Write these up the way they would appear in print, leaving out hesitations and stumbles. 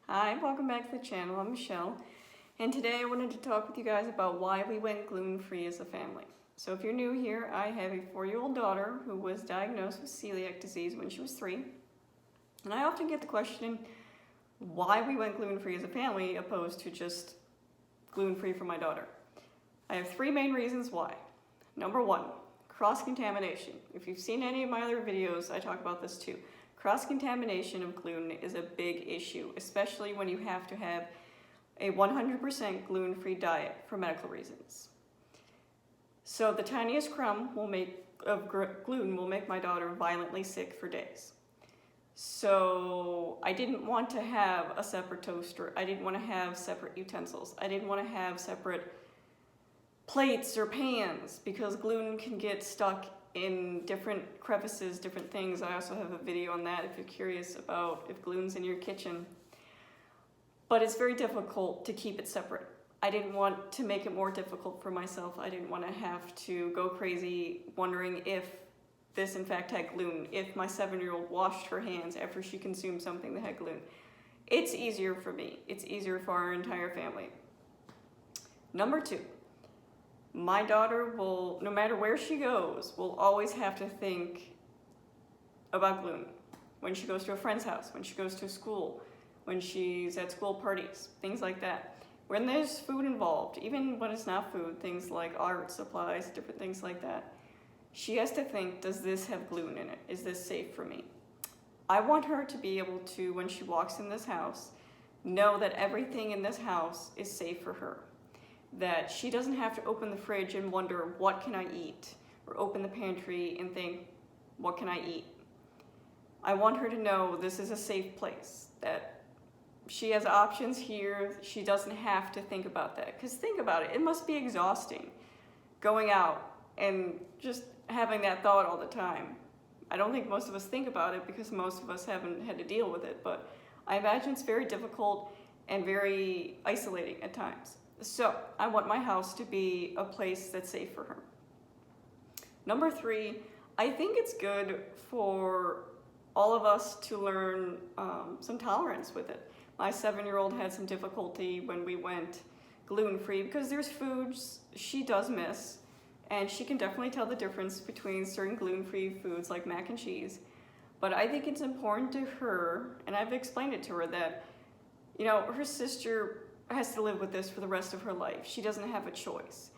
Hi, welcome back to the channel. I'm Michelle, and today I wanted to talk with you guys about why we went gluten-free as a family. So if you're new here, I have a 4-year-old daughter who was diagnosed with celiac disease when she was 3. And I often get the question why we went gluten-free as a family opposed to just gluten-free for my daughter. I have 3 main reasons why. Number 1, cross-contamination. If you've seen any of my other videos, I talk about this too. Cross-contamination of gluten is a big issue, especially when you have to have a 100% gluten-free diet for medical reasons. So the tiniest crumb of gluten will make my daughter violently sick for days. So I didn't want to have a separate toaster. I didn't want to have separate utensils. I didn't want to have separate plates or pans because gluten can get stuck in different crevices, different things. I also have a video on that if you're curious about if gluten's in your kitchen. But it's very difficult to keep it separate. I didn't want to make it more difficult for myself. I didn't want to have to go crazy wondering if this in fact had gluten, if my 7-year-old washed her hands after she consumed something that had gluten. It's easier for me. It's easier for our entire family. Number 2. My daughter will, no matter where she goes, will always have to think about gluten. When she goes to a friend's house, when she goes to school, when she's at school parties, things like that. When there's food involved, even when it's not food, things like art supplies, different things like that, she has to think, does this have gluten in it? Is this safe for me? I want her to be able to, when she walks in this house, know that everything in this house is safe for her. That she doesn't have to open the fridge and wonder, what can I eat? Or open the pantry and think, what can I eat? I want her to know this is a safe place, that she has options here. She doesn't have to think about that. Because think about it, it must be exhausting going out and just having that thought all the time. I don't think most of us think about it because most of us haven't had to deal with it, but I imagine it's very difficult and very isolating at times. So I want my house to be a place that's safe for her. Number 3, I think it's good for all of us to learn some tolerance with it. My 7-year-old had some difficulty when we went gluten-free because there's foods she does miss, and she can definitely tell the difference between certain gluten-free foods like mac and cheese. But I think it's important to her, and I've explained it to her, that her sister has to live with this for the rest of her life. She doesn't have a choice.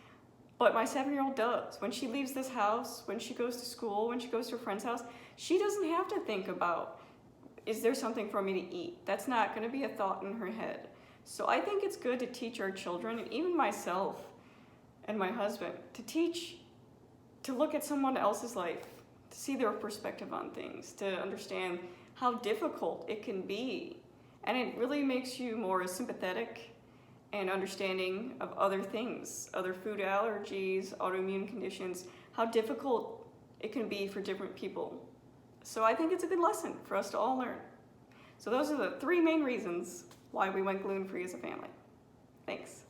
But my 7-year-old does. When she leaves this house, when she goes to school, when she goes to a friend's house, she doesn't have to think about, is there something for me to eat? That's not going to be a thought in her head. So I think it's good to teach our children, and even myself and my husband, to look at someone else's life, to see their perspective on things, to understand how difficult it can be. And it really makes you more sympathetic and understanding of other things, other food allergies, autoimmune conditions, how difficult it can be for different people. So I think it's a good lesson for us to all learn. So those are the 3 main reasons why we went gluten-free as a family. Thanks.